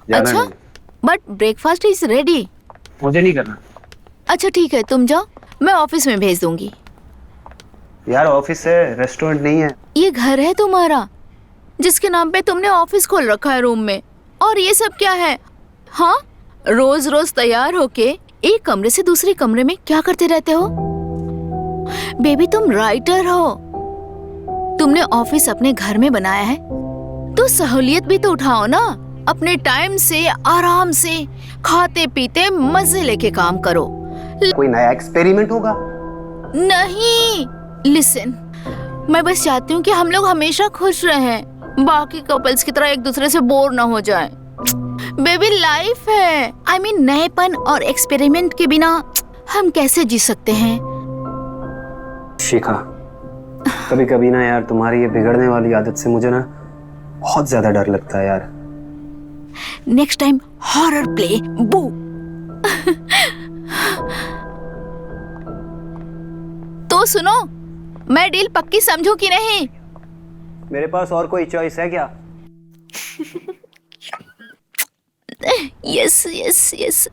जाना अच्छा, नहीं। But breakfast is ready. मुझे नहीं करना। अच्छा ठीक है, तुम जाओ, मैं ऑफिस में भेज दूंगी। यार ऑफिस है, रेस्टोरेंट नहीं है। ये घर है तुम्हारा, जिसके नाम पे तुमने ऑफिस खोल रखा है रूम में, और ये सब क्या है? हाँ, रोज रोज तैयार होके एक कमरे से दूसरे कमरे में क्या करते रहते हो? बेबी तुम राइटर हो, तुमने ऑफिस अपने घर में बनाया है, तो सहूलियत भी तो उठाओ ना। अपने टाइम से आराम से खाते पीते मजे लेके काम करो। कोई नया एक्सपेरिमेंट होगा? नहीं, लिसन, मैं बस चाहती हूँ कि हम लोग हमेशा खुश रहें, बाकी कपल्स की तरह एक दूसरे से बोर ना हो जाएं। बेबी लाइफ है, I mean, नएपन और एक्सपेरिमेंट के बिना हम कैसे जी सकते हैं? शिखा, कभी कभी ना यार तुम्हारी ये बिगड़ने वाली आदत से मुझे ना बहुत ज्यादा डर लगता है यार। नेक्स्ट टाइम हॉरर प्ले बू। तो सुनो, मैं डील पक्की समझू कि नहीं? मेरे पास और कोई चॉइस है क्या? Yes yes yes.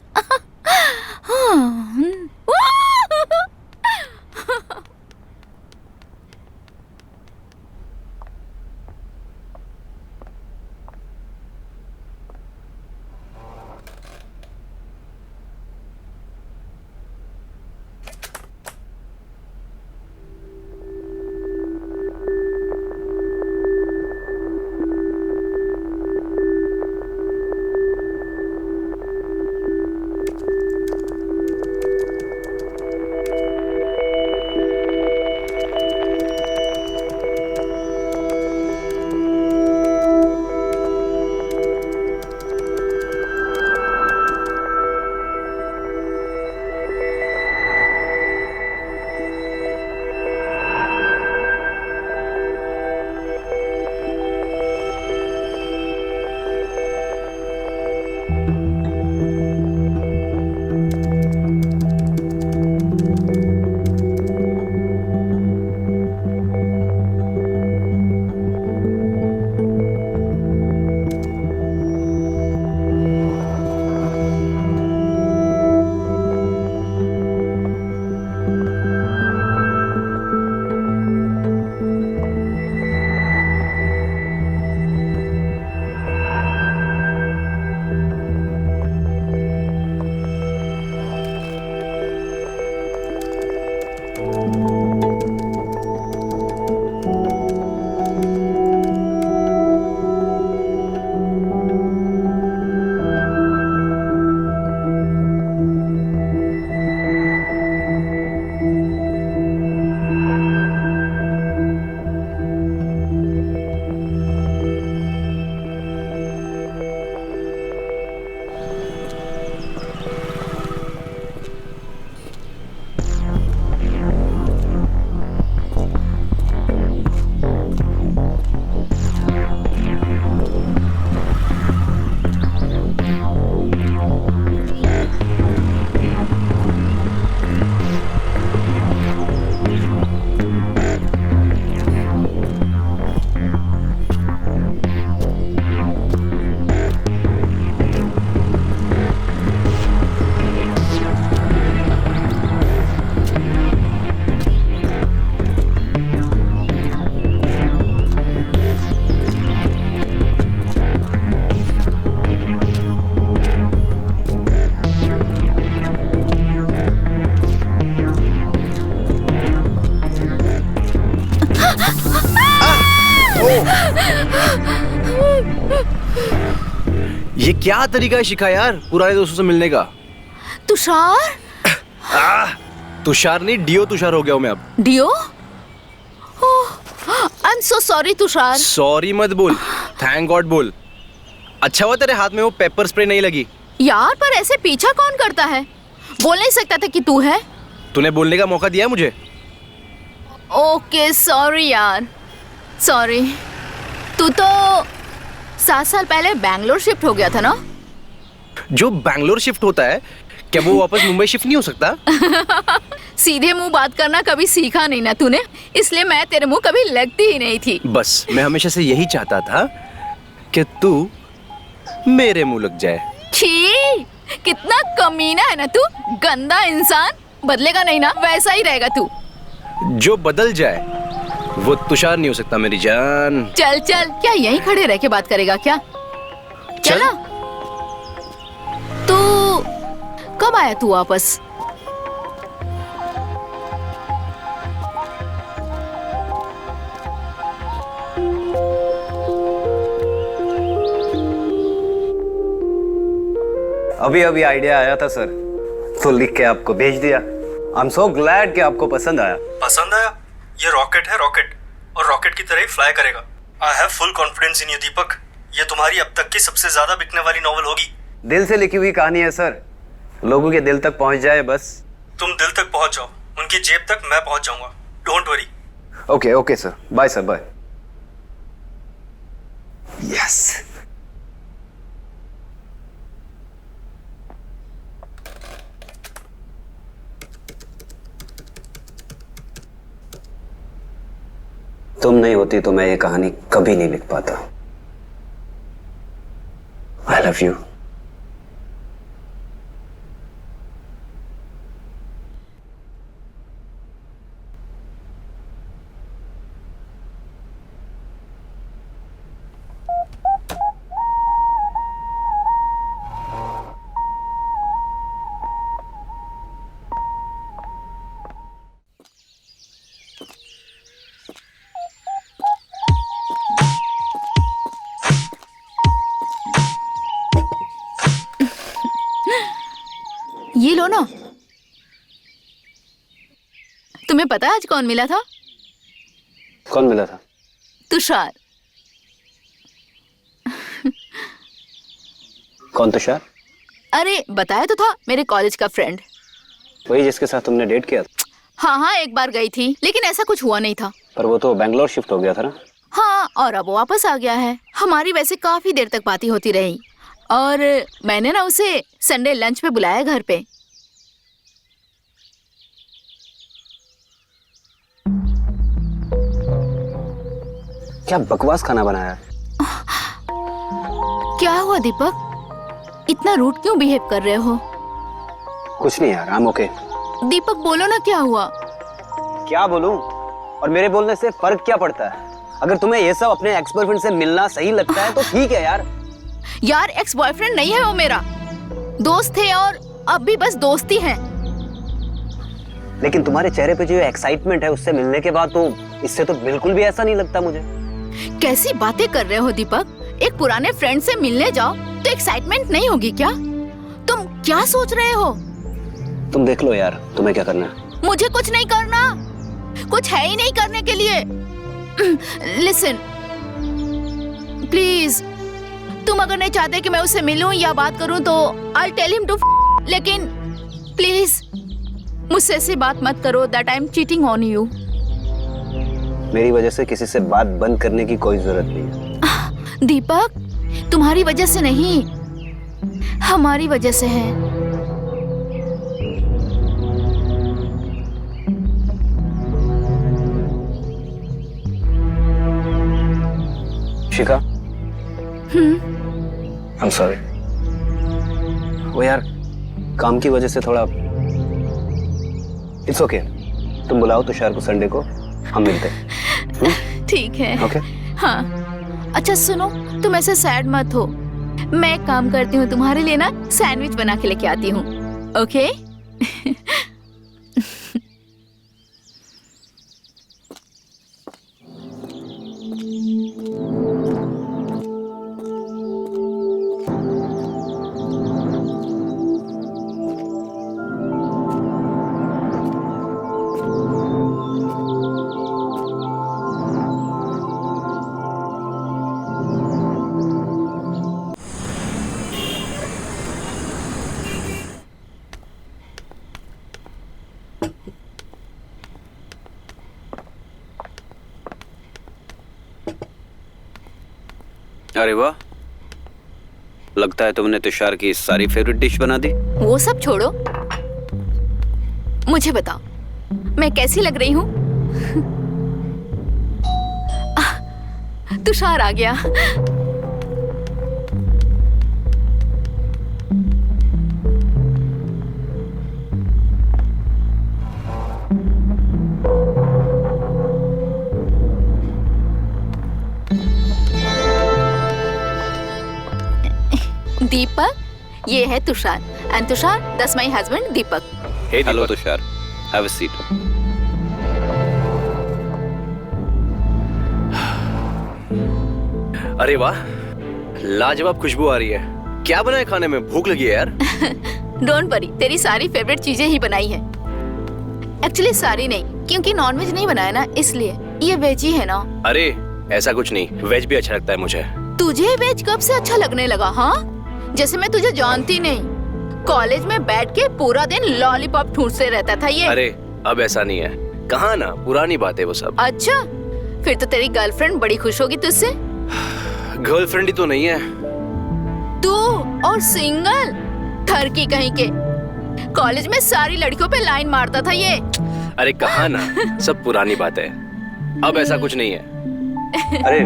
ये क्या तरीका है शिखा यार पुराने दोस्तों से मिलने का? तुषार? तुषार नहीं, डियो तुषार हो गया हूँ मैं अब। डियो? I am so sorry Tushar. Sorry मत बोल, थैंक गॉड बोल। अच्छा हुआ तेरे हाथ में वो पेपर स्प्रे नहीं लगी। यार पर ऐसे पीछा कौन करता है? बोल नहीं सकता था कि तू है? तूने बोलने का मौका दिया मुझे। ओके सॉरी यार, सॉरी। तू तो 7 साल पहले बैंगलोर शिफ्ट हो गया था ना? जो बैंगलोर शिफ्ट होता है क्या वो वापस मुंबई शिफ्ट नहीं हो सकता? सीधे मुंह बात करना कभी सीखा नहीं ना तूने, इसलिए मैं तेरे मुंह कभी लगती ही नहीं थी। बस मैं हमेशा से यही चाहता था कि तू मेरे मुंह लग जाए। छी, कितना कमीना है ना तू, गंदा इंसान। बदलेगा नहीं ना, वैसा ही रहेगा तू। जो बदल जाए वो तुषार नहीं हो सकता मेरी जान। चल चल, क्या यहीं खड़े रह के बात करेगा क्या? चल। चला। तो कब आया तू वापस? अभी अभी आइडिया आया था सर, तो लिख के आपको भेज दिया। आई एम सो ग्लैड कि आपको पसंद आया। पसंद आया? ये रॉकेट है, रॉकेट, और रॉकेट की तरह ही फ्लाई करेगा। I have full confidence in you Deepak. ये तुम्हारी अब तक की सबसे ज्यादा बिकने वाली नॉवल होगी। दिल से लिखी हुई कहानी है सर, लोगों के दिल तक पहुंच जाए बस। तुम दिल तक पहुंच जाओ, उनकी जेब तक मैं पहुंच जाऊंगा। Don't worry. Okay okay sir, bye sir, bye. Yes. तुम नहीं होती तो मैं ये कहानी कभी नहीं लिख पाता। I love you. ये लो ना। तुम्हें पता है आज कौन मिला था? कौन मिला था? तुषार। कौन तुषार? अरे बताया तो था, मेरे कॉलेज का फ्रेंड। वही जिसके साथ तुमने डेट किया था? हाँ हाँ, एक बार गई थी, लेकिन ऐसा कुछ हुआ नहीं था। पर वो तो बैंगलोर शिफ्ट हो गया था ना? हाँ, और अब वो वापस आ गया है। हमारी वैसे काफी देर तक बातें होती रही, और मैंने ना उसे संडे लंच पे बुलाया घर पे। क्या बकवास खाना बनाया? क्या हुआ दीपक, इतना रूड क्यों बिहेव कर रहे हो? कुछ नहीं यार, आई एम ओके। दीपक बोलो ना, क्या हुआ? क्या बोलूं? और मेरे बोलने से फर्क क्या पड़ता है? अगर तुम्हें ये सब अपने एक्स बॉयफ्रेंड से मिलना सही लगता है तो ठीक है यार। यार एक्स बॉयफ्रेंड नहीं है वो, मेरा दोस्त थे, और अब भी बस दोस्ती है। लेकिन तुम्हारे चेहरे पे जो एक्साइटमेंट है उससे मिलने के बाद, तो इससे तो बिल्कुल भी ऐसा नहीं लगता मुझे। कैसी बातें कर रहे हो दीपक? एक पुराने फ्रेंड से मिलने जाओ तो एक्साइटमेंट नहीं होगी क्या? तुम क्या सोच रहे हो? तुम देख लो यार, तुम्हें क्या करना है? मुझे कुछ नहीं करना, कुछ है ही नहीं करने के लिए। लिसन प्लीज, तुम अगर नहीं चाहते कि मैं उससे मिलूं या बात करूं तो आई टेल हिम टू, लेकिन प्लीज मुझसे ऐसी बात मत करो that I am cheating on you. मेरी वजह से किसी से बात बंद करने की कोई जरूरत नहीं है। दीपक, तुम्हारी वजह से नहीं, हमारी वजह से है। शिखा, I'm sorry। वो यार काम की वजह से थोड़ा। It's okay। तुम बुलाओ तुषार को संडे को, हम मिलते हैं। ठीक है। ओके। हाँ, अच्छा सुनो, तुम ऐसे सैड मत हो। मैं एक काम करती हूँ, तुम्हारे लिए ना सैंडविच बना के लेके आती हूँ। ओके? अरे वाह, लगता है तुमने तुषार की सारी फेवरेट डिश बना दी। वो सब छोड़ो, मुझे बताओ मैं कैसी लग रही हूँ? तुषार आ गया। दीपक, ये है Tushar, and Tushar, that's my husband Deepak. Hey hello Tushar, have a seat. अरे वाह, लाजवाब खुशबू आ रही है। क्या बना है खाने में? भूख लगी है यार। डोंट वरी, तेरी सारी फेवरेट चीजें ही बनाई है। एक्चुअली सारी नहीं, क्योंकि नॉनवेज नहीं बनाया ना, इसलिए। ये वेज ही है ना। अरे ऐसा कुछ नहीं, वेज भी अच्छा लगता है मुझे। तुझे वेज कब से अच्छा लगने लगा? हाँ, जैसे मैं तुझे जानती नहीं। कॉलेज में बैठ के पूरा दिन लॉलीपॉप ठूंसते रहता था ये। अरे अब ऐसा नहीं है, कहाँ ना, पुरानी बात है वो सब। अच्छा, फिर तो तेरी गर्लफ्रेंड बड़ी खुश होगी तुझसे। गर्लफ्रेंड ही तो नहीं है। तू और सिंगल ठरकी कहीं के। कॉलेज में सारी लड़कियों पे लाइन मारता था ये। अरे कहाँ ना, सब पुरानी बात है, अब ऐसा कुछ नहीं है। अरे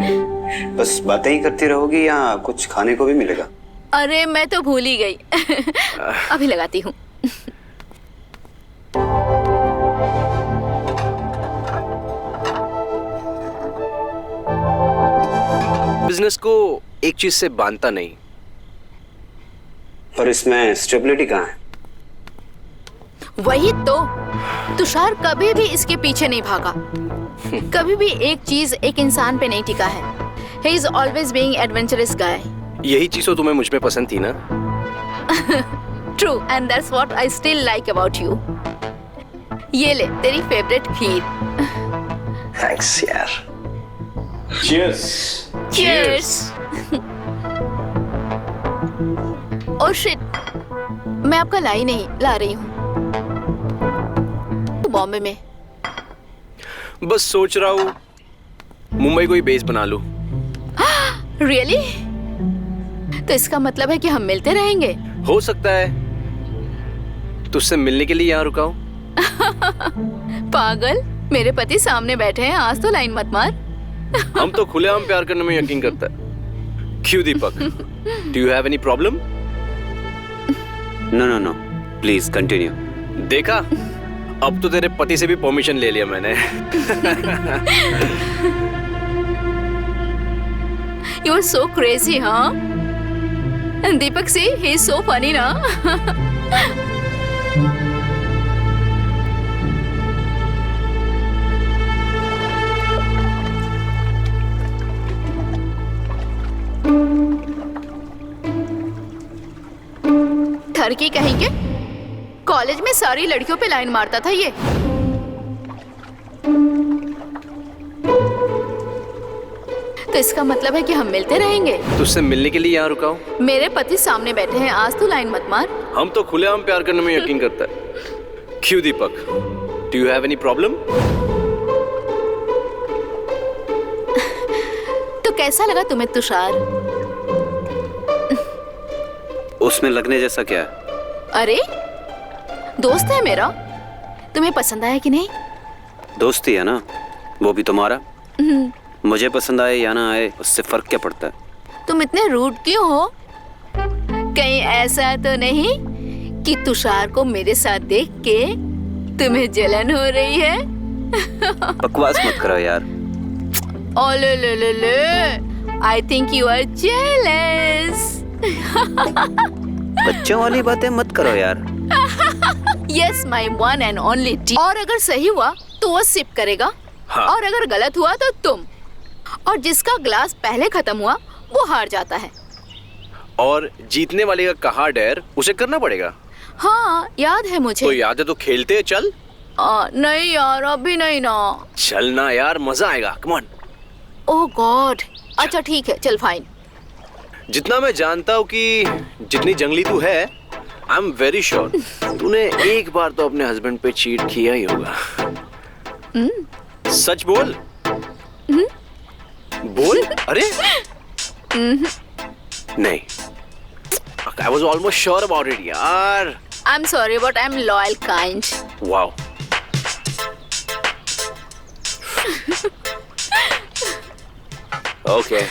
बस बातें ही करती रहोगी या कुछ खाने को भी मिलेगा? अरे मैं तो भूल ही गई। अभी लगाती हूँ। बिजनेस को एक चीज से बांधता नहीं। पर इसमें स्टेबिलिटी कहाँ है? वही तो, तुषार कभी भी इसके पीछे नहीं भागा। कभी भी एक चीज एक इंसान पे नहीं टिका है। He is always being adventurous guy. यही चीज तो तुम्हें मुझ में पसंद थी ना? True, and that's what I still like about you. ये ले तेरी फेवरेट खीर। थैंक्स यार। Cheers. Oh shit, मैं आपका लाई नहीं ला रही हूँ। बॉम्बे में। बस सोच रहा हूँ मुंबई को ही बेस बना लूं। Really? तो इसका मतलब है कि हम मिलते रहेंगे? हो सकता है, तुझसे मिलने के लिए यहाँ रुका हूँ। पागल, मेरे पति सामने बैठे हैं, आज तो लाइन मत मार। हम तो खुलेआम प्यार करने में यकीन करता है। क्यों Deepak? Do you have any problem? No, please continue. देखा, अब तो तेरे पति से भी परमिशन ले लिया मैंने। You are so crazy, huh? And Deepak, see, he is so funny, na? ठरकी कहेंगे? कॉलेज में सारी लड़कियों पे लाइन मारता था ये। तो इसका मतलब है कि हम मिलते रहेंगे। तुझसे मिलने के लिए यहाँ रुका हूँ। मेरे पति सामने बैठे हैं, आज तो लाइन मत मार। हम तो खुलेआम प्यार करने में यकीन करता है। क्यों Deepak? Do you have any problem? तो कैसा लगा तुम्हें तुषार? उसमें लगने जैसा क्या है? अरे दोस्त है मेरा, तुम्हें पसंद आया कि नहीं? दोस्ती है ना, वो भी तुम्हारा। मुझे पसंद आए या ना आए, उससे फर्क क्या पड़ता है? तुम इतने रूड क्यों हो? कहीं ऐसा तो नहीं कि तुषार को मेरे साथ देख के तुम्हें जलन हो रही है? बकवास मत करो यार। ओले ले ले ले, I think you are jealous. बच्चों वाली बातें मत करो यार। Yes, my one and only D. और अगर सही हुआ तो वो सिप करेगा, हाँ। और अगर गलत हुआ तो तुम। और जिसका ग्लास पहले खत्म हुआ वो हार जाता है। और जीतने वाले का कहा डेयर उसे करना पड़ेगा। हाँ, याद है मुझे। तो याद है तो खेलते हैं, चल। नहीं यार, अभी नहीं ना। चल ना यार, मजा आएगा, कम ऑन। ओह गॉड, अच्छा ठीक है, चल फाइन। जितना मैं जानता हूँ कि जितनी जंगली तू है, आई एम वेरी श्योर तूने एक बार तो अपने हस्बैंड पे चीट किया ही होगा। सच बोल। बोल। अरे नहीं, I was almost sure about it यार। I'm sorry but I'm loyal kind. Wow. Okay.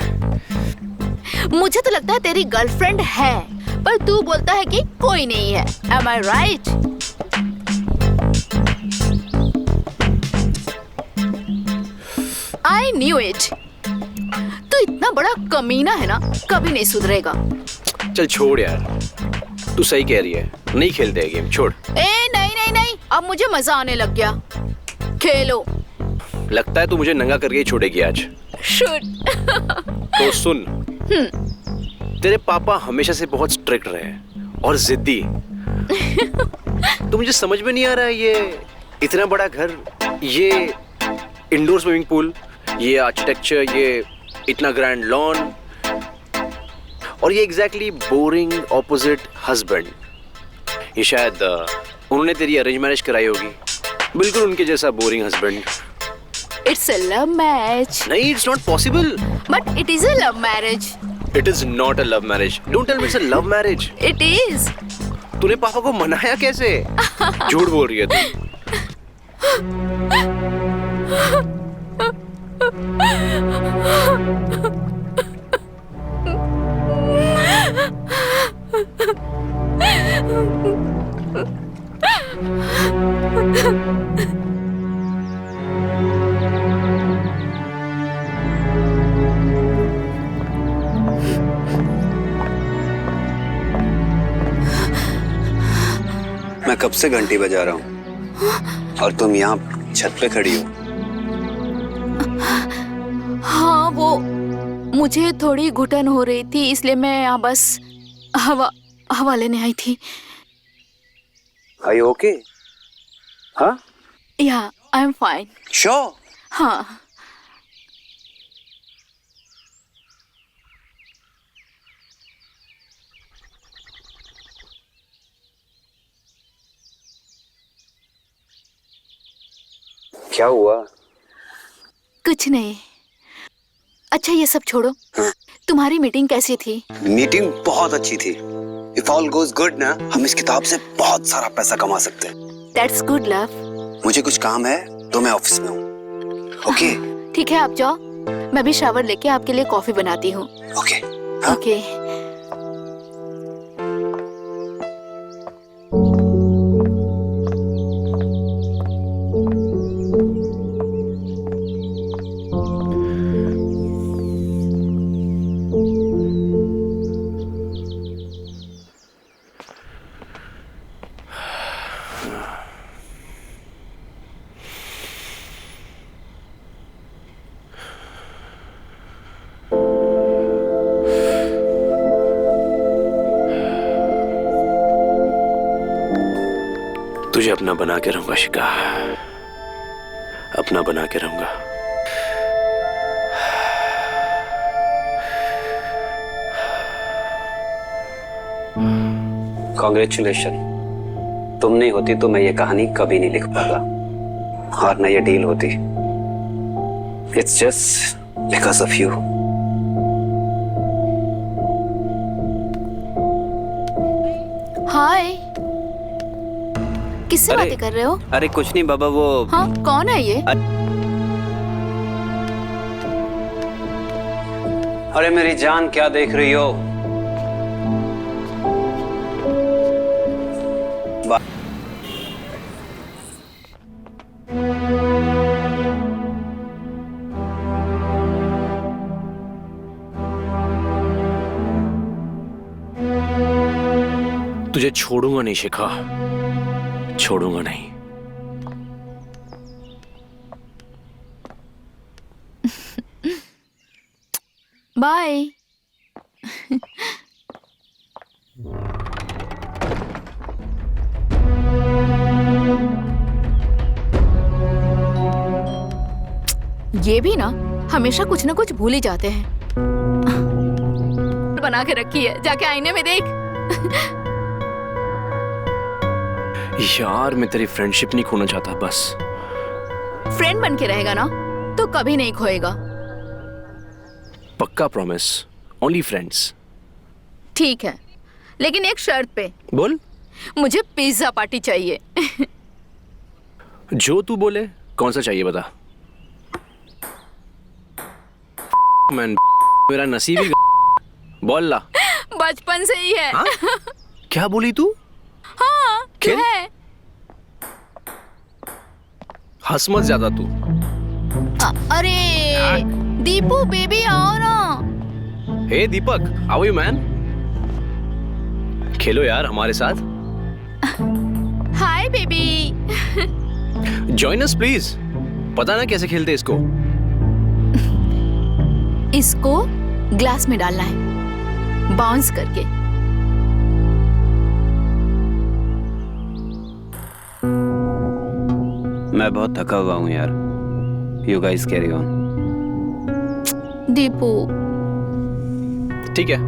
मुझे तो लगता है तेरी गर्लफ्रेंड है, पर तू बोलता है कि कोई नहीं है। Am I right? I knew it. तू इतना बड़ा कमीना है ना, कभी नहीं सुधरेगा। चल छोड़ यार, तू सही कह रही है, नहीं खेलते हैं गेम, छोड़। ए नहीं नहीं नहीं, अब मुझे मजा आने लग गया। खेलो। लगता है तू मुझे नंगा करके ही छोड़ेगी आज। शुड। तो सुन, तेरे पापा हमेशा से बहुत स्ट्रिक्ट रहे और जिद्दी। तो मुझे समझ में नहीं आ रहा है, ये इतना बड़ा घर, ये इंडोर स्विमिंग पूल, ये आर्किटेक्चर, ये इतना ग्रैंड लॉन, और ये एग्जैक्टली बोरिंग ऑपोजिट हस्बैंड। ये शायद उन्होंने तेरी अरेंज मैरिज कराई होगी, बिल्कुल उनके जैसा boring husband. It's a love marriage. नहीं, it's not possible. But it is a love marriage. It is not a love marriage. Don't tell me it's a love marriage. It is. तूने पापा को मनाया कैसे? झूठ बोल रही है तू। मैं कब से घंटी बजा रहा हूँ और तुम यहाँ छत पे खड़ी हो। हाँ, वो मुझे थोड़ी घुटन हो रही थी, इसलिए मैं यहाँ बस हवा लेने आई थी। Are you okay? हाँ? या आई एम फाइन। Sure. हाँ। क्या हुआ? कुछ नहीं। अच्छा ये सब छोड़ो, तुम्हारी मीटिंग कैसी थी? मीटिंग बहुत अच्छी थी। If all goes good ना, हम इस किताब से बहुत सारा पैसा कमा सकते हैं। That's good love। मुझे कुछ काम है तो मैं ऑफिस में हूँ। ओके? ठीक है, आप जाओ, मैं भी शावर लेके आपके लिए कॉफी बनाती हूँ। ओके? ओके। तुझे अपना बना के रहूंगा शिका, अपना बना के रहूंगा। कॉन्ग्रेचुलेशन। तुम नहीं होती तो मैं ये कहानी कभी नहीं लिख पाता और न ये डील होती। It's just because of you. Hi, किससे बातें कर रहे हो? अरे कुछ नहीं बाबा, वो हाँ, कौन है ये? अरे मेरी जान, क्या देख रही हो? तुझे छोड़ूंगा नहीं शिखा, छोड़ूंगा नहीं। बाय। ये भी ना हमेशा कुछ ना कुछ भूल ही जाते हैं। बना के रखी है, जाके आईने में देख। यार मैं तेरी फ्रेंडशिप नहीं खोना चाहता, बस फ्रेंड बन के रहेगा ना तो कभी नहीं खोएगा। पक्का प्रॉमिस, ओनली फ्रेंड्स। ठीक है, लेकिन एक शर्त पे। बोल। मुझे पिज्जा पार्टी चाहिए। जो तू बोले, कौन सा चाहिए बता। मैन, मेरा नसीब ही बोल ला। बचपन से ही है। हाँ? क्या बोली तू? हाँ, खेल? है। हंस मत ज्यादा तू। अरे दीपू बेबी आओ ना। हे दीपक, हाउ आर यू मैन? खेलो यार हमारे साथ। Hi baby. Join us please. पता ना कैसे खेलते इसको। इसको ग्लास में डालना है बाउंस करके। मैं बहुत थका हुआ हूँ यार। You guys carry on. Deepu ठीक है।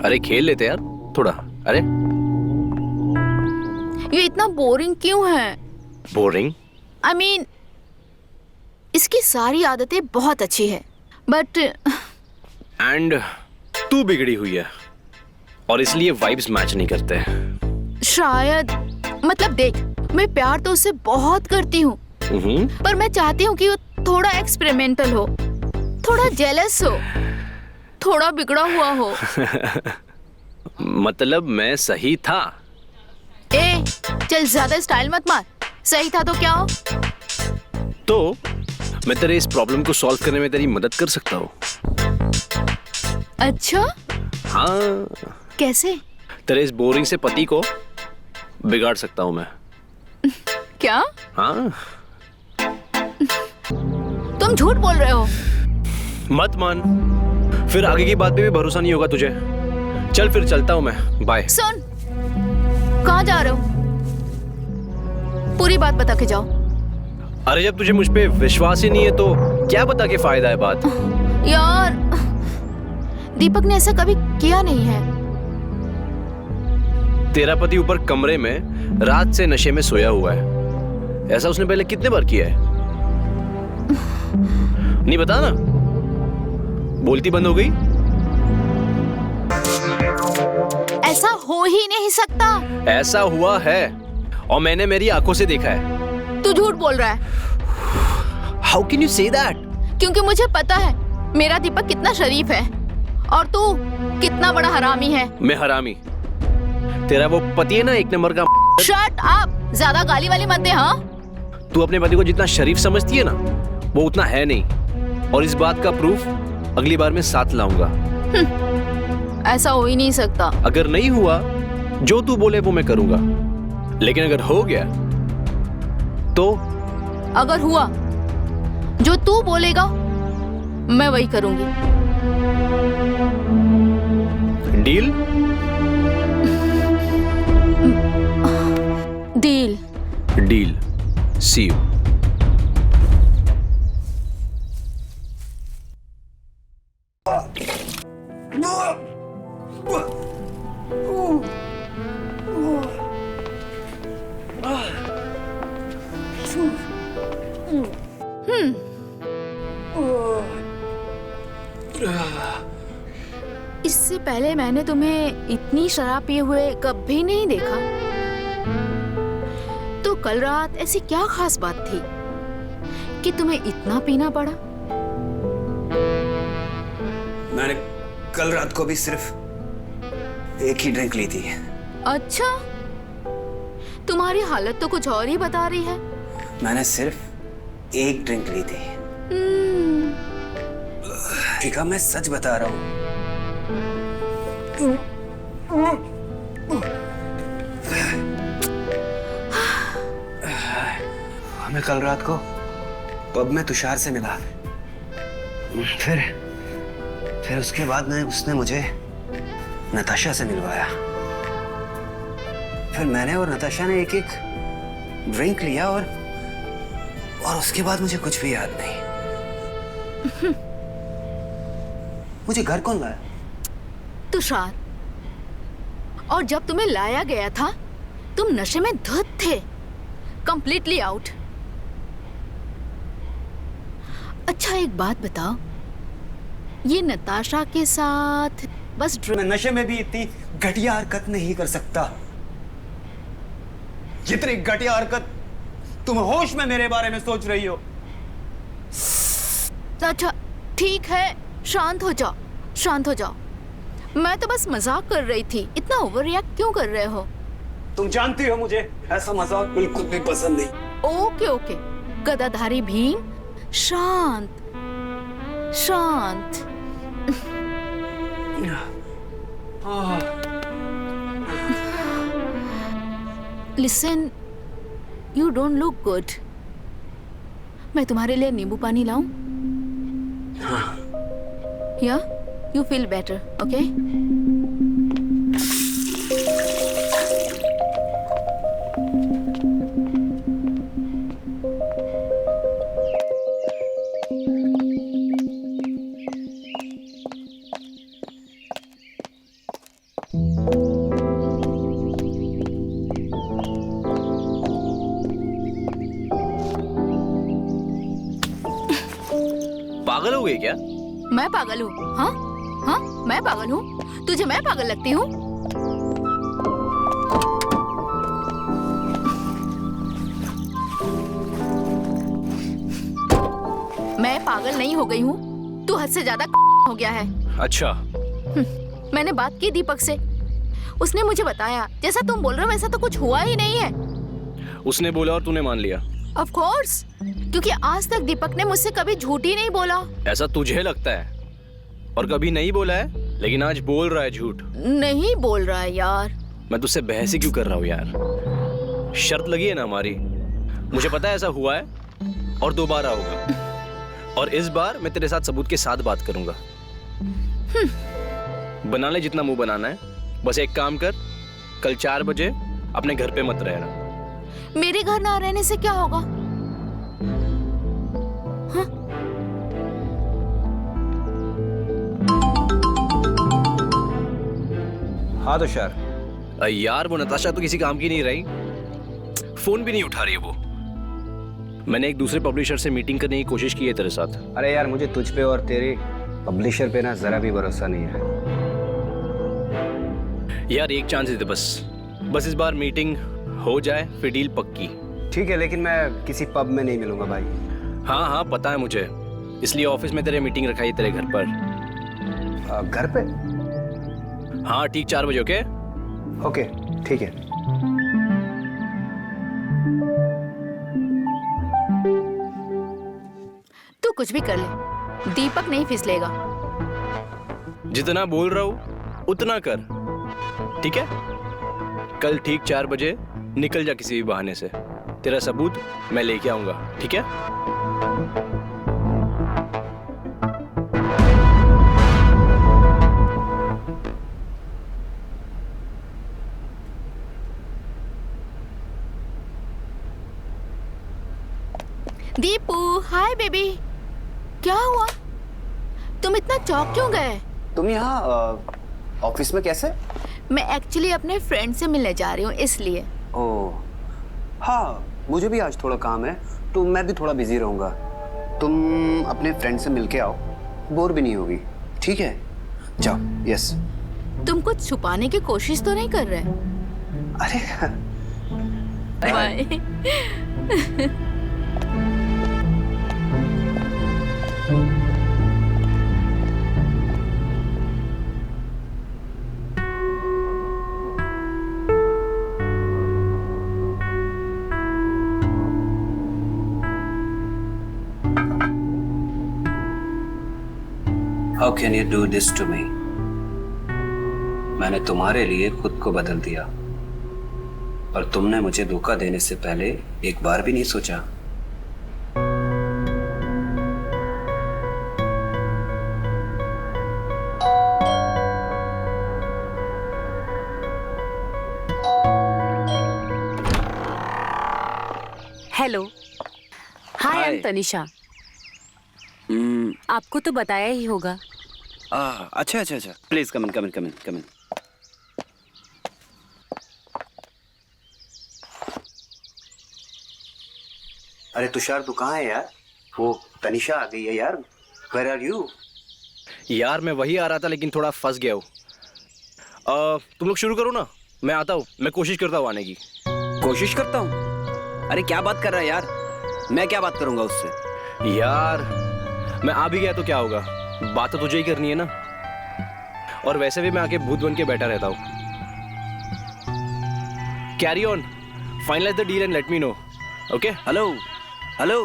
अरे खेल लेते यार थोड़ा। अरे ये इतना बोरिंग क्यों है? बोरिंग? I mean, इसकी सारी आदतें बहुत अच्छी है बट एंड तू बिगड़ी हुई है और इसलिए वाइब्स मैच नहीं करते। शायद मतलब देख, मैं प्यार तो उससे बहुत करती हूँ पर मैं चाहती हूँ कि वो थोड़ा एक्सपेरिमेंटल हो, थोड़ा जेलस हो, थोड़ा बिगड़ा हुआ हो। मतलब मैं सही था? ए चल ज्यादा स्टाइल मत मार। सही था तो क्या हो? तो मैं तेरे इस प्रॉब्लम को सॉल्व करने में तेरी मदद कर सकता हूँ। अच्छा हाँ, कैसे? तेरे इस बोरिंग से पति को बिगाड़ सकता हूँ मैं। क्या? हाँ। तुम झूठ बोल रहे हो। मत मान, फिर आगे की बात पे भी भरोसा नहीं होगा तुझे। चल फिर चलता हूँ मैं। बाय। सुन, कहाँ जा रहे हो? पूरी बात बता के जाओ। अरे जब तुझे मुझ पे विश्वास ही नहीं है तो क्या बता के फायदा है बात? यार दीपक ने ऐसा कभी किया नहीं है। तेरा पति ऊपर कमरे में रात से नशे में सोया हुआ है। ऐसा उसने पहले कितने बार किया है? नहीं बता ना। बोलती बंद हो गई? ऐसा हो ही नहीं सकता। ऐसा हुआ है और मैंने मेरी आंखों से देखा है। तू झूठ बोल रहा है। How can you say that? क्योंकि मुझे पता है मेरा दीपक कितना शरीफ है और तू कितना बड़ा हरामी है। मैं हरामी? तेरा वो पति है ना एक नंबर का। शट अप, ज्यादा गाली वाली मत दे। हाँ, तू अपने पति को जितना शरीफ समझती है ना वो उतना है नहीं, और इस बात का प्रूफ अगली बार मैं साथ लाऊंगा। ऐसा हो ही नहीं सकता। अगर नहीं हुआ जो तू बोले वो मैं करूंगा, लेकिन अगर हो गया तो? अगर हुआ जो तू बोलेगा मैं वही करूंगी। Deal? Deal. Deal. See you. इससे पहले मैंने तुम्हें इतनी शराब पिए हुए कभी नहीं देखा। तो कल रात ऐसी क्या खास बात थी कि तुम्हें इतना पीना पड़ा? मैंने कल रात को भी सिर्फ एक ही ड्रिंक ली थी। अच्छा, तुम्हारी हालत तो कुछ और ही बता रही है। मैंने सिर्फ एक ड्रिंक ली थी। ठीक है, मैं सच बता रहा हूँ। हमें कल रात को पब में तुषार से मिला। फिर उसके बाद उसने मुझे नताशा से मिलवाया। फिर मैंने और नताशा ने एक एक ड्रिंक लिया और उसके बाद मुझे कुछ भी याद नहीं। मुझे घर कौन लाया? तुषार। और जब तुम्हें लाया गया था तुम नशे में धुत थे, कंप्लीटली आउट। अच्छा एक बात बताओ, ये नताशा के साथ बस मैं नशे में भी इतनी घटिया हरकत नहीं कर सकता जितनी घटिया हरकत तुम होश में मेरे बारे में सोच रही हो। अच्छा ठीक है, शांत हो जाओ, शांत हो जाओ। मैं तो बस मजाक कर रही थी, इतना ओवर रिएक्ट क्यों कर रहे हो? तुम जानती हो मुझे ऐसा मजाक बिल्कुल भी पसंद नहीं। ओके ओके, गदाधारी भीम शांत। शांत। Listen, you don't look good. मैं तुम्हारे लिए नींबू पानी लाऊं? या यू फील बेटर, ओके? पागल हो गए क्या? मैं पागल हूँ? हाँ हाँ, मैं पागल हूँ? तुझे मैं पागल लगती हूँ? मैं पागल नहीं हो गई हूँ, तू हद से ज्यादा हो गया है। अच्छा, मैंने बात की दीपक से, उसने मुझे बताया जैसा तुम बोल रहे हो वैसा तो कुछ हुआ ही नहीं है। उसने बोला और तूने मान लिया? ऑफ कोर्स, क्योंकि आज तक दीपक ने मुझसे कभी झूठ ही नहीं बोला। ऐसा तुझे लगता है, और कभी नहीं बोला है, लेकिन आज बोल रहा है झूठ। नहीं बोल रहा है यार। मैं तुझसे बहस ही क्यों कर रहा हूँ यार? शर्त लगी है ना हमारी। मुझे पता है ऐसा हुआ है और दोबारा होगा, और इस बार मैं तेरे साथ सबूत के साथ बात करूंगा। बना ले जितना मुंह बनाना है, बस एक काम कर, कल 4 बजे अपने घर पे मत रहना। मेरे घर ना रहने से क्या होगा? हाँ? हाँ तुषार। यार वो नताशा तो किसी काम की नहीं रही, फोन भी नहीं उठा रही है वो। मैंने एक दूसरे पब्लिशर से मीटिंग करने की कोशिश की है तेरे साथ। अरे यार, मुझे तुझ पे और तेरे पब्लिशर पे ना जरा भी भरोसा नहीं है यार। एक चांस दे बस इस बार मीटिंग हो जाए, फिर डील पक्की। ठीक है, लेकिन मैं किसी पब में नहीं मिलूंगा भाई। हाँ हाँ पता है मुझे, इसलिए ऑफिस में तेरे मीटिंग रखाई है तेरे घर पर। घर पे? हाँ ठीक 4 बजे। ओके ओके ठीक है। तू कुछ भी कर ले, दीपक नहीं फिसलेगा। जितना बोल रहा हूँ उतना कर, ठीक है? कल ठीक 4 बजे निकल जा किसी भी बहाने से, तेरा सबूत मैं लेके आऊंगा, ठीक है? Deepu, hi baby. क्या हुआ? तुम इतना चौंक क्यों गए? तुम यहाँ ऑफिस में कैसे? मैं एक्चुअली अपने फ्रेंड से मिलने जा रही हूँ, इसलिए। ओह हाँ, मुझे भी आज थोड़ा काम है, तो मैं भी थोड़ा बिजी रहूंगा। तुम अपने फ्रेंड से मिलके आओ, बोर भी नहीं होगी, ठीक है? जाओ। यस। तुम कुछ छुपाने की कोशिश तो नहीं कर रहे? अरे bye. How can you do this to me? मैंने तुम्हारे लिए खुद को बदल दिया, और तुमने मुझे धोखा देने से पहले एक बार भी नहीं सोचा। Hello, hi, I am Tanisha. आपको तो बताया ही होगा। अच्छा अच्छा अच्छा, प्लीज कम इन कम इन कम इन कम इन। अरे तुषार, तू कहाँ है यार? वो तनिषा आ गई है यार। Where are you? यार मैं वही आ रहा था, लेकिन थोड़ा फंस गया हूँ। तुम लोग शुरू करो ना, मैं आता हूँ। मैं कोशिश करता हूँ आने की। कोशिश करता हूँ? अरे क्या बात कर रहा है यार? मैं क्या बात करूंगा उससे? यार मैं आ भी गया तो क्या होगा, बात तो तुझे ही करनी है ना। और वैसे भी मैं आके भूत बन के बैठा रहता हूँ। Carry on, finalise the deal and let me know. Okay? Hello hello.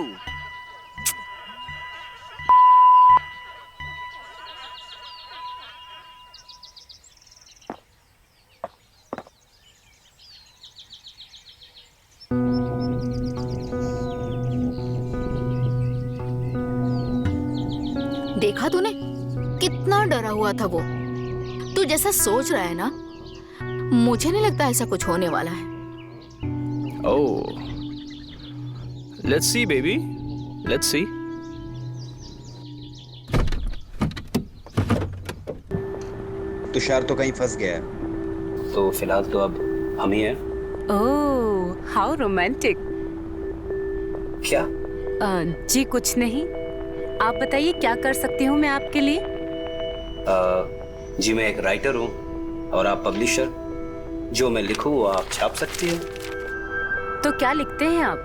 देखा तूने? कितना डरा हुआ था वो। तू जैसा सोच रहा है ना, मुझे नहीं लगता ऐसा कुछ होने वाला है। Oh, let's see baby, let's see. Tushar तो कहीं फंस गया है, तो फिलहाल तो अब हम ही हैं। ओह, हाउ रोमांटिक। क्या? जी कुछ नहीं। आप बताइए क्या कर सकती हूँ मैं आपके लिए? जी मैं एक राइटर हूँ और आप पब्लिशर। जो मैं लिखूँ वो आप छाप सकती हैं। तो क्या लिखते हैं आप?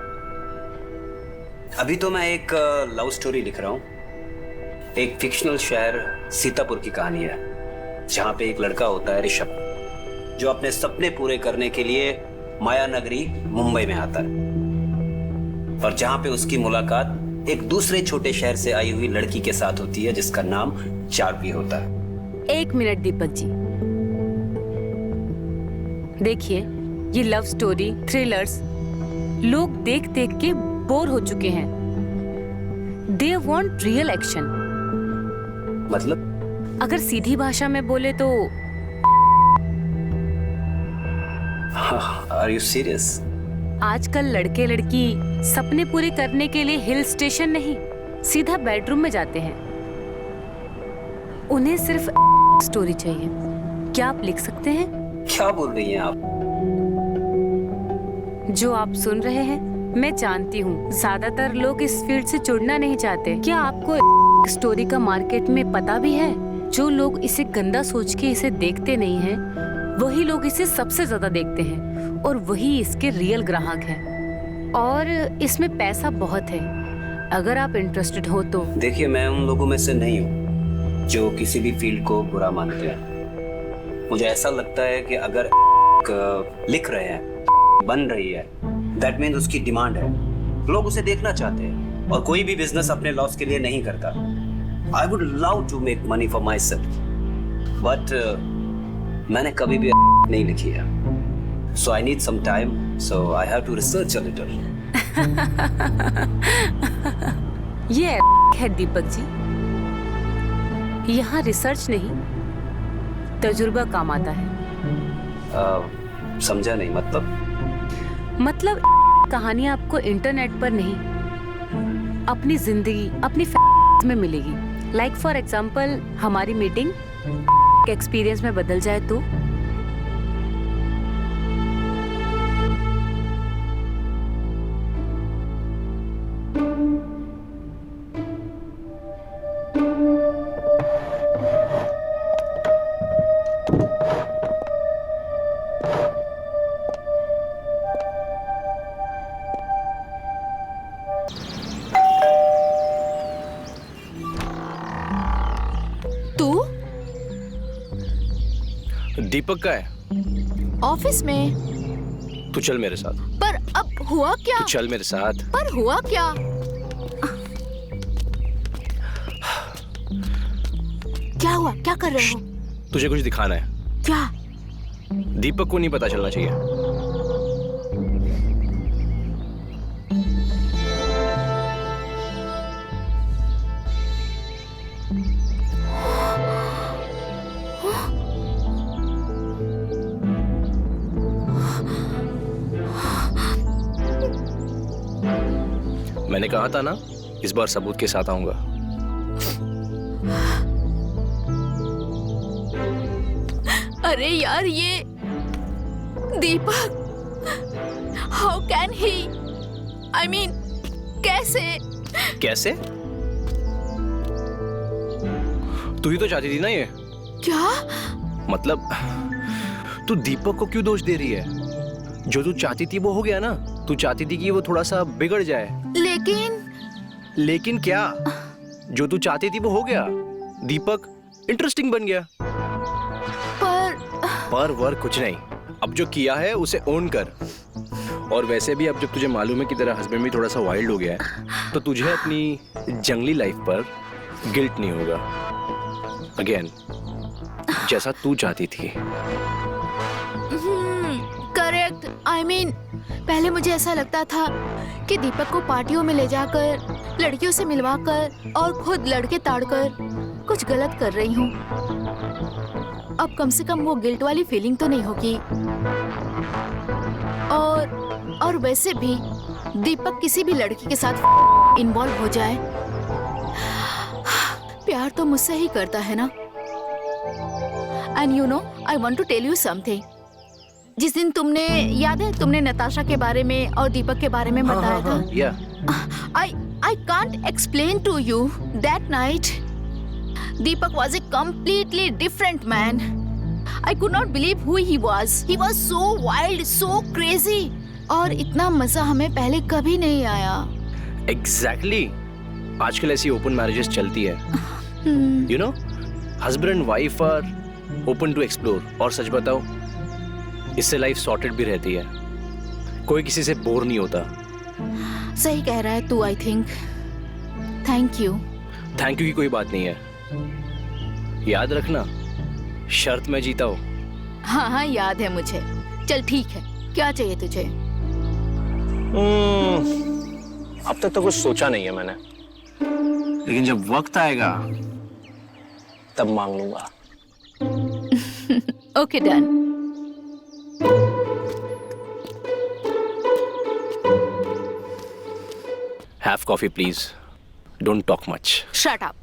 अभी तो मैं एक लव स्टोरी लिख रहा हूँ। एक फिक्शनल शहर सीतापुर की कहानी है, जहाँ पे एक लड़का होता है ऋषभ, जो अपने सपने पूरे करने के लिए माया नगरी मुंबई में आता है, और जहाँ पे उसकी मुलाकात एक दूसरे छोटे शहर से आई हुई लड़की के साथ होती है जिसका नाम चार्वी होता है। 1 मिनट दीपक जी, देखिए ये लव स्टोरी थ्रिलर्स लोग देख देख के बोर हो चुके हैं। They want real action. मतलब? अगर सीधी भाषा में बोले तो आर यू सीरियस? आजकल लड़के लड़की सपने पूरे करने के लिए हिल स्टेशन नहीं, सीधा बेडरूम में जाते हैं। उन्हें सिर्फ स्टोरी चाहिए। क्या आप लिख सकते हैं? क्या बोल रही हैं आप? जो आप सुन रहे हैं मैं जानती हूँ ज्यादातर लोग इस फील्ड से जुड़ना नहीं चाहते। क्या आपको स्टोरी का मार्केट में पता भी है? जो लोग इसे गंदा सोच के इसे देखते नहीं हैं, वही लोग इसे सबसे ज्यादा देखते हैं और वही इसके रियल ग्राहक हैं। और इसमें पैसा बहुत है, अगर आप इंटरेस्टेड हो तो। देखिए मैं उन लोगों में से नहीं हूँ जो किसी भी फील्ड को बुरा मानते हैं। मुझे ऐसा लगता है कि अगर लिख रहे हैं, बन रही है, दैट मीन्स उसकी डिमांड है, लोग उसे देखना चाहते हैं। और कोई भी बिजनेस अपने लॉस के लिए नहीं करता। I would love to make money for myself, but मैंने कभी भी नहीं लिखी है। So I need some time, so I have to research a little. ये है दीपक जी, यहाँ रिसर्च नहीं तजुर्बा काम आता है। समझा नहीं। मतलब कहानी आपको इंटरनेट पर नहीं, अपनी जिंदगी अपनी में मिलेगी। लाइक फॉर एग्जाम्पल हमारी मीटिंग एक्सपीरियंस में बदल जाए तो। दीपक का है ऑफिस में। तू चल मेरे साथ। पर अब हुआ क्या? तू चल मेरे साथ। पर हुआ क्या? क्या हुआ? क्या कर रहे हो? तुझे कुछ दिखाना है। क्या? दीपक को नहीं पता चलना चाहिए। मैंने कहा था ना, इस बार सबूत के साथ आऊंगा। अरे यार, ये Deepak, how can he? I mean, कैसे? कैसे? तू ही तो चाहती थी ना ये। क्या? मतलब तू दीपक को क्यों दोष दे रही है? जो तू चाहती थी वो हो गया ना। तू चाहती थी कि वो थोड़ा सा बिगड़ जाए। लेकिन क्या? जो तू चाहती थी वो हो गया। दीपक इंटरेस्टिंग बन गया। पर वर कुछ नहीं। अब जो किया है उसे ओन कर। और वैसे भी अब जब तुझे मालूम है कि तेरा हस्बैंड भी थोड़ा सा वाइल्ड हो गया है, तो तुझे अपनी जंगली लाइफ पर गिल्ट नहीं होगा। अगेन, जैसा तू चाहती थी। करेक्ट। आई मीन, पहले मुझे ऐसा लगता था कि दीपक को पार्टियों में ले जाकर, लड़कियों से मिलवाकर और खुद लड़के ताड़कर कुछ गलत कर रही हूँ। अब कम से कम वो गिल्ट वाली फीलिंग तो नहीं होगी। और वैसे भी दीपक किसी भी लड़की के साथ इन्वॉल्व हो जाए, प्यार तो मुझसे ही करता है ना। And you know, I want to tell you something. जिस दिन तुमने, याद है तुमने नताशा के बारे में और दीपक के बारे में बताया था? या I can't explain to you that night. Deepak was a completely different man. I could not believe who he was. He was so wild, so crazy. और इतना मजा हमें पहले कभी नहीं आया। एग्जैक्टली। आजकल ऐसी ओपन मैरिजेस चलती है। You know, husband and wife are open to explore. और सच बताओ, इससे लाइफ सॉर्टेड भी रहती है। कोई किसी से बोर नहीं होता। सही कह रहा है तू, I think. Thank you. Thank you की कोई बात नहीं है। याद रखना, शर्त मैं जीता हूँ। हाँ हाँ, याद है मुझे। चल ठीक है, क्या चाहिए तुझे? अब तक तो कुछ सोचा नहीं है मैंने, लेकिन जब वक्त आएगा तब मांग लूंगा। Okay, done. Have coffee, please. Don't talk much. Shut up.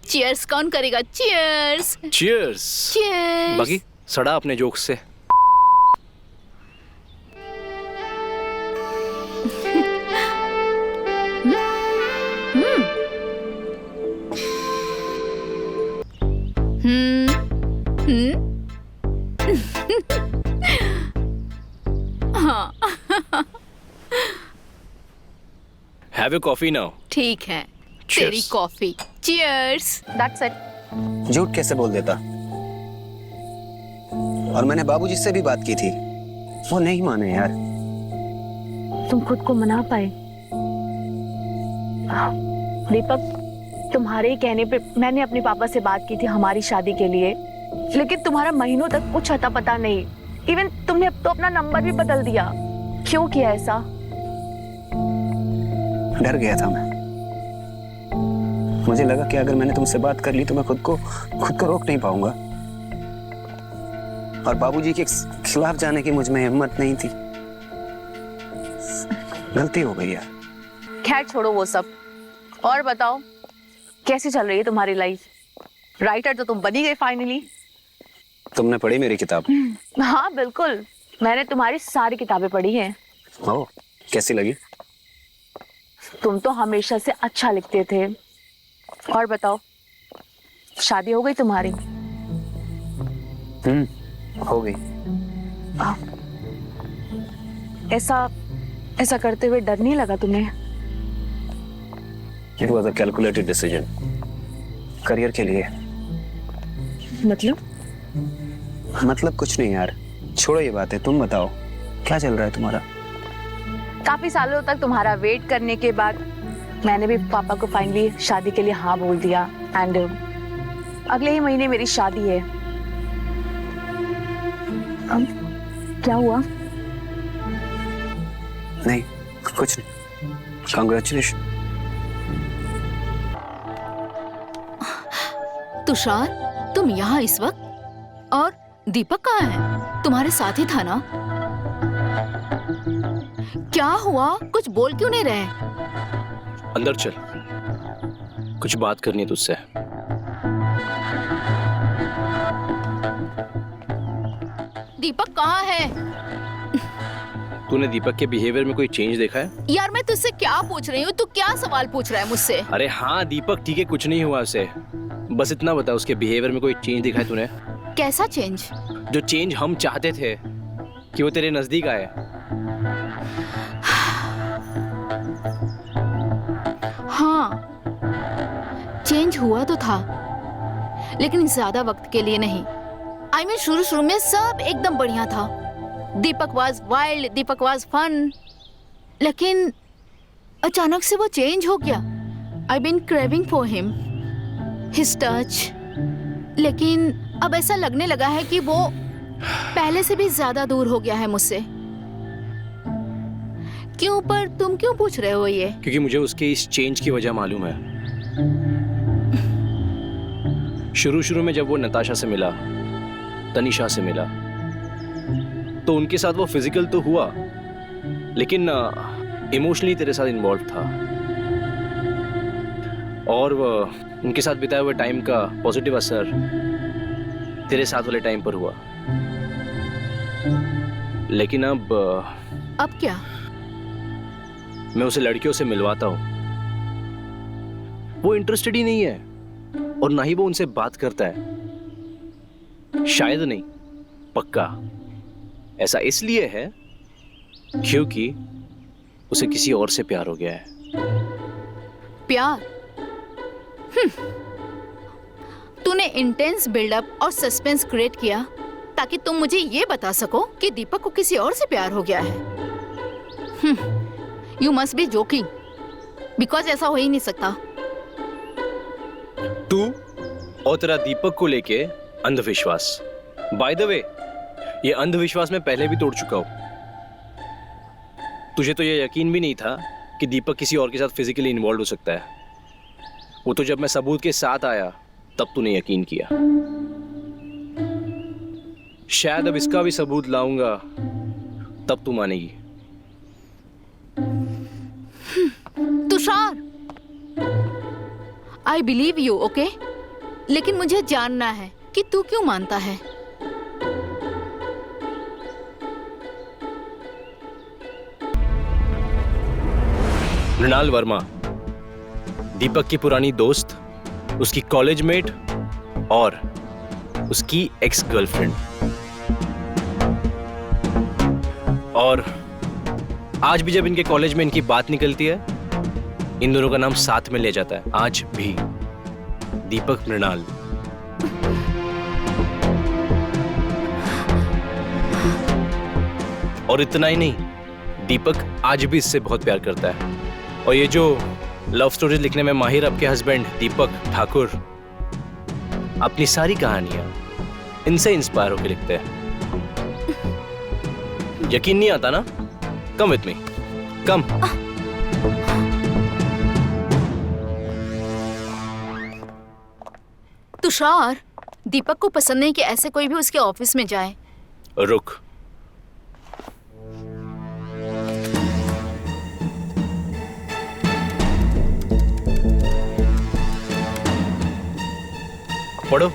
Cheers कौन करेगा? Cheers. Cheers. Cheers. बाकी सड़ा अपने जोक्स से। हाँ। Have a coffee now. ठीक है, Cheers. तेरी कॉफी। Cheers. That's it. झूठ कैसे बोल देता? और मैंने बाबूजी से भी बात की थी, वो नहीं माने यार। तुम खुद को मना पाए? दीपक, तुम्हारे ही कहने पे मैंने अपने पापा से बात की थी हमारी शादी के लिए, लेकिन तुम्हारा महीनों तक कुछ अता पता नहीं। इवन तुमने अब तो अपना नंबर भी बदल दिया। क्यों किया ऐसा? डर गया था मैं। मुझे लगा कि अगर मैंने तुमसे बात कर ली तो मैं खुद को रोक नहीं पाऊंगा, और बाबूजी के खिलाफ जाने की मुझ में हिम्मत नहीं थी। गलती हो गई यार। खैर छोड़ो वो सब, और बताओ कैसी चल रही है तुम्हारी लाइफ? राइटर तो तुम बनी गई फाइनली। तुमने पढ़ी मेरी किताब? हाँ बिल्कुल, मैंने तुम्हारी सारी किताबें पढ़ी हैं। ओह, कैसी लगी? तुम तो हमेशा से अच्छा लिखते थे। और बताओ, शादी हो गई तुम्हारी? हो गई। ऐसा करते हुए डर नहीं लगा तुम्हें? It was a calculated decision. Career के लिए। मतलब कुछ नहीं यार, छोड़ो ये बातें। तुम बताओ, क्या चल रहा है तुम्हारा? काफी सालों तक तुम्हारा वेट करने के बाद मैंने भी पापा को फाइनली शादी के लिए हाँ बोल दिया। एंड अगले ही महीने मेरी शादी है। क्या हुआ? नहीं, कुछ नहीं। कांग्रेचुलेशन। तुषार, तुम यहाँ इस वक्त? और दीपक कहाँ है? तुम्हारे साथ ही था ना? क्या हुआ? कुछ बोल क्यों नहीं रहे? अंदर चल, कुछ बात करनी है तुझसे। दीपक कहाँ है? तूने दीपक के बिहेवियर में कोई चेंज देखा है? यार मैं तुझसे क्या पूछ रही हूँ, तू क्या सवाल पूछ रहा है मुझसे? अरे हाँ दीपक ठीक है, कुछ नहीं हुआ उसे। बस इतना बता, उसके बिहेवियर में कोई चेंज दिखा है तूने? कैसा चेंज? जो चेंज हम चाहते थे कि वो तेरे नजदीक आए। हाँ, चेंज हुआ तो था, लेकिन ज्यादा वक्त के लिए नहीं। आई मीन शुरू में सब एकदम बढ़िया था। Deepak was wild, Deepak was fun, लेकिन अचानक से वो चेंज हो गया। I been craving for him, his touch, लेकिन अब ऐसा लगने लगा है कि वो पहले से भी ज्यादा दूर हो गया है मुझसे। क्यों? पर तुम क्यों पूछ रहे हो ये? क्योंकि मुझे उसके इस चेंज की वजह मालूम है। शुरू में जब वो नताशा से मिला, तनिषा से मिला, तो उनके साथ वो फिजिकल तो हुआ, लेकिन इमोशनली तेरे साथ इन्वॉल्व था। और वो उनके साथ बिताए हुए टाइम का पॉजिटिव असर तेरे साथ वाले टाइम पर हुआ। लेकिन अब क्या? मैं उसे लड़कियों से मिलवाता हूं, वो इंटरेस्टेड ही नहीं है और ना ही वो उनसे बात करता है। शायद नहीं, पक्का ऐसा इसलिए है क्योंकि उसे किसी और से प्यार हो गया है। प्यार? तूने इंटेंस बिल्डअप और सस्पेंस क्रिएट किया ताकि तुम मुझे ये बता सको कि दीपक को किसी और से प्यार हो गया है। You must be joking, because ऐसा हो ही नहीं सकता। तू और तेरा दीपक को लेके अंधविश्वास, बाय द वे ये अंधविश्वास मैं पहले भी तोड़ चुका हूं। तुझे तो ये यकीन भी नहीं था कि दीपक किसी और के साथ फिजिकली इन्वॉल्व हो सकता है। वो तो जब मैं सबूत के साथ आया तब तूने यकीन किया। शायद अब इसका भी सबूत लाऊंगा तब तू मानेगी। Tushar, I believe you, okay? लेकिन मुझे जानना है कि तू क्यों मानता है। मृणाल वर्मा, दीपक की पुरानी दोस्त, उसकी कॉलेज मेट और उसकी एक्स गर्लफ्रेंड। और आज भी जब इनके कॉलेज में इनकी बात निकलती है, इन दोनों का नाम साथ में ले जाता है। आज भी दीपक मृणाल। और इतना ही नहीं, दीपक आज भी इससे बहुत प्यार करता है। और ये जो लव स्टोरीज लिखने में माहिर आपके हस्बैंड दीपक ठाकुर अपनी सारी कहानियां इनसे इंस्पायर होकर लिखते हैं। यकीन नहीं आता ना? कम विथ मी, कम। तुषार, दीपक को पसंद नहीं कि ऐसे कोई भी उसके ऑफिस में जाए। रुक, पढ़ो।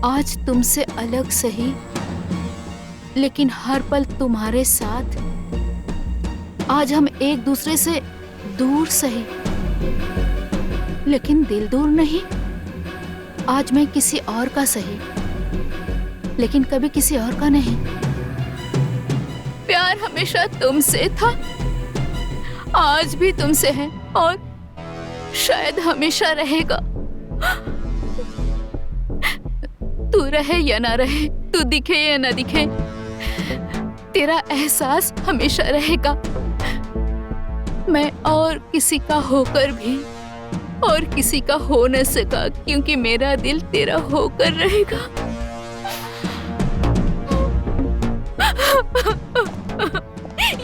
आज तुमसे अलग सही, लेकिन हर पल तुम्हारे साथ। आज हम एक दूसरे से दूर सही, लेकिन दिल दूर नहीं। आज मैं किसी और का सही, लेकिन कभी किसी और का नहीं। प्यार हमेशा तुमसे था, आज भी तुमसे है और शायद हमेशा रहेगा। तू रहे या ना रहे, तू दिखे या ना दिखे, तेरा एहसास हमेशा रहेगा। मैं और किसी का होकर भी और किसी का हो न सका, क्योंकि मेरा दिल तेरा होकर रहेगा।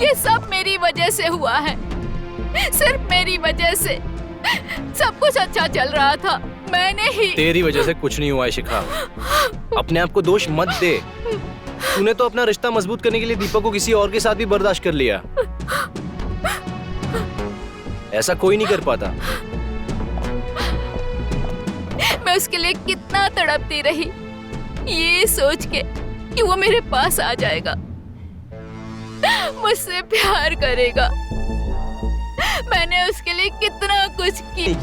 ये सब मेरी वजह से हुआ है, सिर्फ मेरी वजह से। सब कुछ अच्छा चल रहा था, मैंने ही। तेरी वजह से कुछ नहीं हुआ है शिखा, अपने आप को दोष मत दे। तूने तो अपना रिश्ता मजबूत करने के लिए दीपक को किसी और के साथ भी बर्दाश्त कर लिया। ऐसा कोई नहीं कर पाता। मैं उसके लिए कितना तड़पती रही, ये सोच के कि वो मेरे पास आ जाएगा, मुझसे प्यार करेगा। मैंने उसके लिए कितना कुछ किया,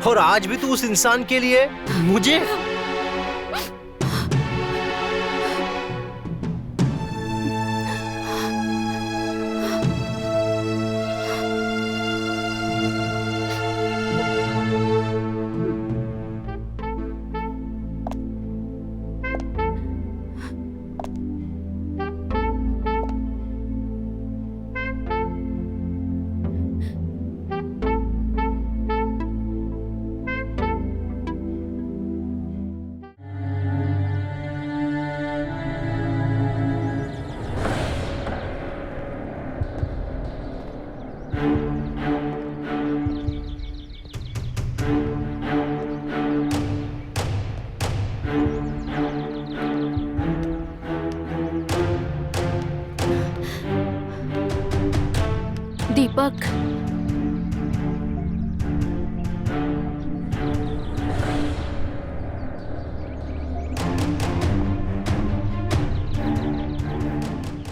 और आज भी तू उस इंसान के लिए मुझे। दीपक,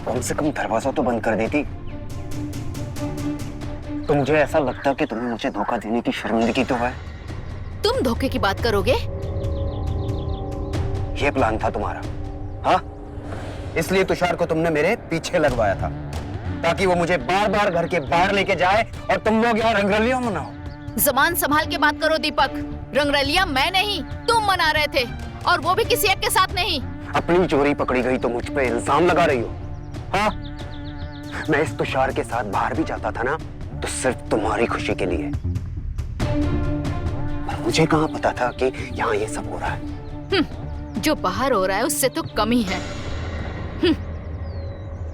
कम से कम दरवाजा तो बंद कर देती। तो मुझे ऐसा लगता कि तुम्हें मुझे धोखा देने की शर्मिंदगी तो है। तुम धोखे की बात करोगे? ये प्लान था तुम्हारा, हाँ? इसलिए तुषार को तुमने मेरे पीछे लगवाया था, ताकि वो मुझे बार बार घर के बाहर लेके जाए और तुम लोग यहाँ रंगरलियां मनाओ। जबान संभाल के बात करो दीपक। रंगरलियां मैं नहीं, तुम मना रहे थे, और वो भी किसी एक के साथ नहीं। अपनी चोरी पकड़ी गई तो मुझ पे इल्जाम लगा रही हो, हाँ? मैं इस तुषार के साथ बाहर भी जाता था ना, तो सिर्फ तुम्हारी खुशी के लिए। पर मुझे कहाँ पता था कि यहाँ ये सब हो रहा है। जो बाहर हो रहा है उससे तो कम ही है।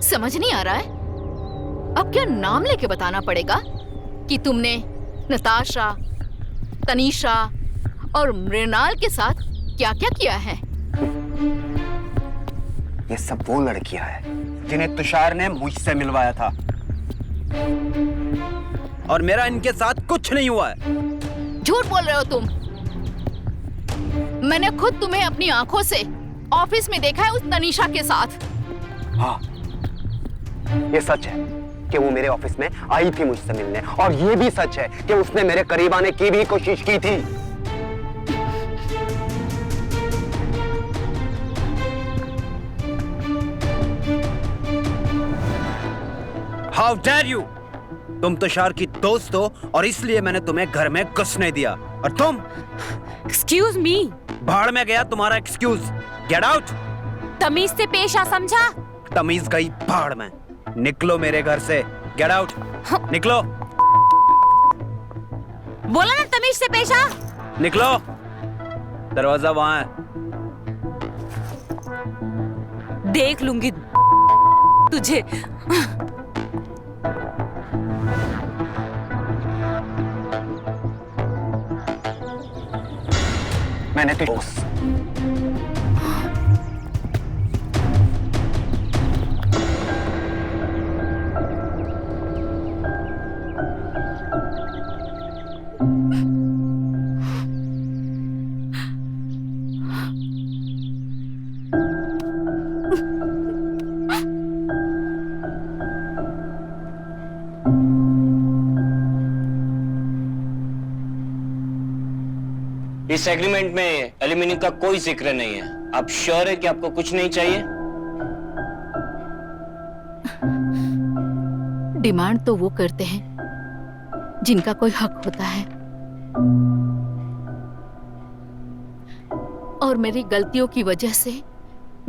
समझ नहीं आ रहा है? अब क्या नाम लेके बताना पड़ेगा कि तुमने नताशा, तनीषा और मृणाल के साथ क्या क्या किया है? ये सब वो लड़कियां हैं जिन्हें तुषार ने मुझसे मिलवाया था, और मेरा इनके साथ कुछ नहीं हुआ है। झूठ बोल रहे हो तुम। मैंने खुद तुम्हें अपनी आंखों से ऑफिस में देखा है उस तनीषा के साथ। हाँ, ये सच है कि वो मेरे ऑफिस में आई थी मुझसे मिलने, और ये भी सच है कि उसने मेरे करीब आने की भी कोशिश की थी। How dare you? तुम तुषार की दोस्त हो और इसलिए मैंने तुम्हें घर में घुसने दिया, और तुम? Excuse me. भाड़ में गया तुम्हारा एक्सक्यूज। Get out. तमीज से पेश आ, समझा? तमीज गई भाड़ में। निकलो मेरे घर से। Get out. निकलो। बोला ना तमीज से पेश आ। निकलो। दरवाजा वहां है। देख लूंगी तुझे। मैंने तो इस एग्रीमेंट में एल्यूमिनियम का कोई जिक्र नहीं है। आप श्योर है कि आपको कुछ नहीं चाहिए? डिमांड तो वो करते हैं जिनका कोई हक होता है, और मेरी गलतियों की वजह से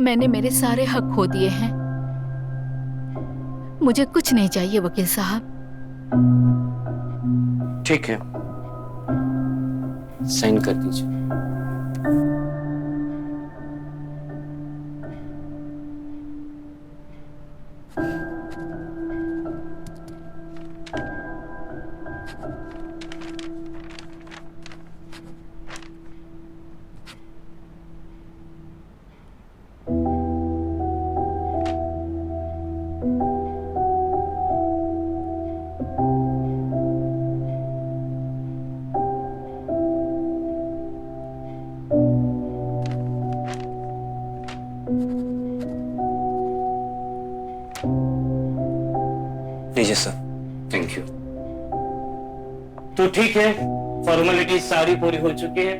मैंने मेरे सारे हक खो दिए हैं। मुझे कुछ नहीं चाहिए वकील साहब। ठीक है, साइन कर दीजिए। लीजिए सर। Thank you. तो ठीक है, फॉर्मेलिटी सारी पूरी हो चुकी है।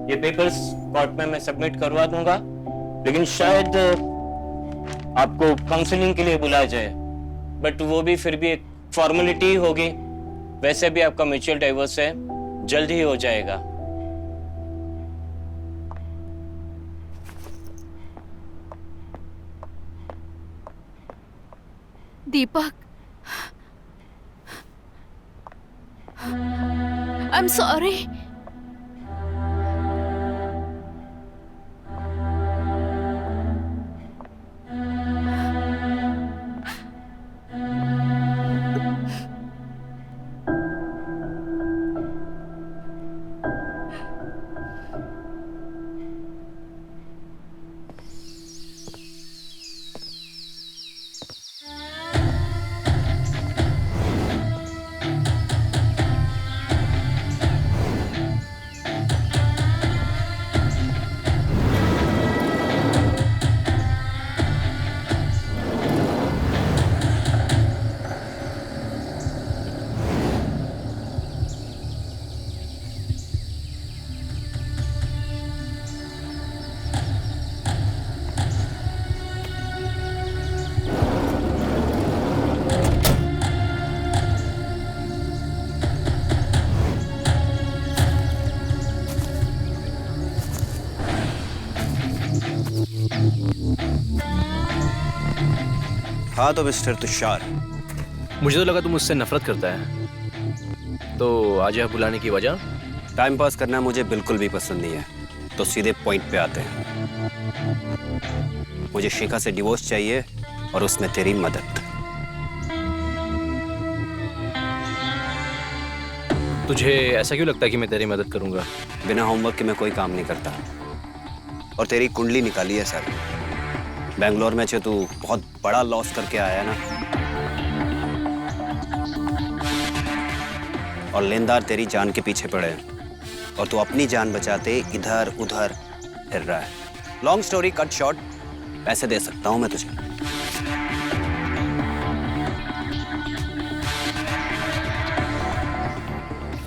ये पेपर्स कोर्ट में मैं सबमिट करवा दूंगा, लेकिन शायद आपको काउंसलिंग के लिए बुलाया जाए, बट वो भी फिर भी एक फॉर्मेलिटी होगी। वैसे भी आपका म्यूचुअल डाइवोर्स है, जल्द ही हो जाएगा। दीपक, I'm sorry. हाँ तो मिस्टर तुषार, मुझे तो लगा तुम मुझसे नफरत करता है। तो आज यह बुलाने की वजह? टाइम पास करना मुझे बिल्कुल भी पसंद नहीं है, तो सीधे पॉइंट पे आते हैं। मुझे शिखा से डिवोर्स चाहिए और उसमें तेरी मदद। तुझे ऐसा क्यों लगता है कि मैं तेरी मदद करूंगा? बिना होमवर्क के मैं कोई काम नहीं करता। और तेरी कुंडली निकाली है सारी। बेंगलोर में तू बहुत बड़ा लॉस करके आया है ना, और लेनदार तेरी जान के पीछे पड़े हैं और तू अपनी जान बचाते इधर उधर फिर रहा है। लॉन्ग स्टोरी कट शॉर्ट, पैसे दे सकता हूं मैं तुझे।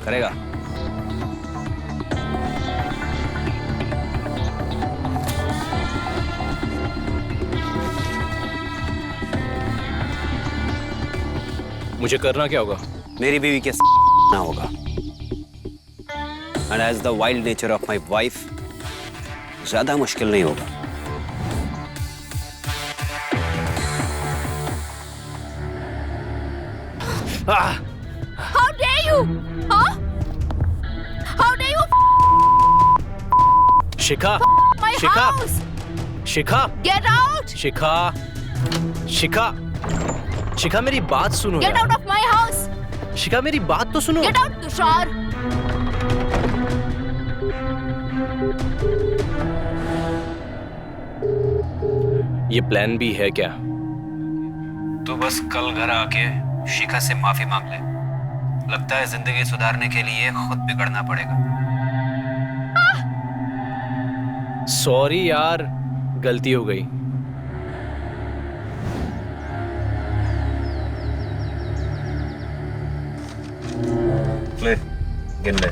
करेगा? मुझे करना क्या होगा? मेरी बीवी के ना होगा। And as the wild nature of my wife, ज्यादा मुश्किल नहीं होगा। How dare you? Huh? How dare you? Shikha, My Shikha, house! Shikha, Get out! शिखा, शिखा, शिखा मेरी बात सुनो Get यार। out of my house! शिखा मेरी बात तो सुनो। Get out, Tushar! ये प्लान भी है क्या? तू बस कल घर आके शिखा से माफी मांग ले। लगता है जिंदगी सुधारने के लिए खुद बिगड़ना पड़ेगा। सॉरी यार, गलती हो गई। ले, गिन ले।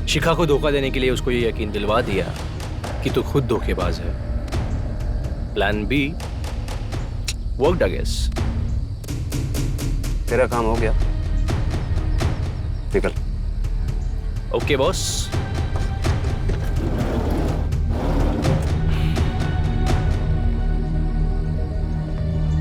शिखा को धोखा देने के लिए उसको ये यकीन दिलवा दिया कि तू खुद धोखेबाज है। Plan B worked I guess. तेरा काम हो गया, निकल। Okay boss.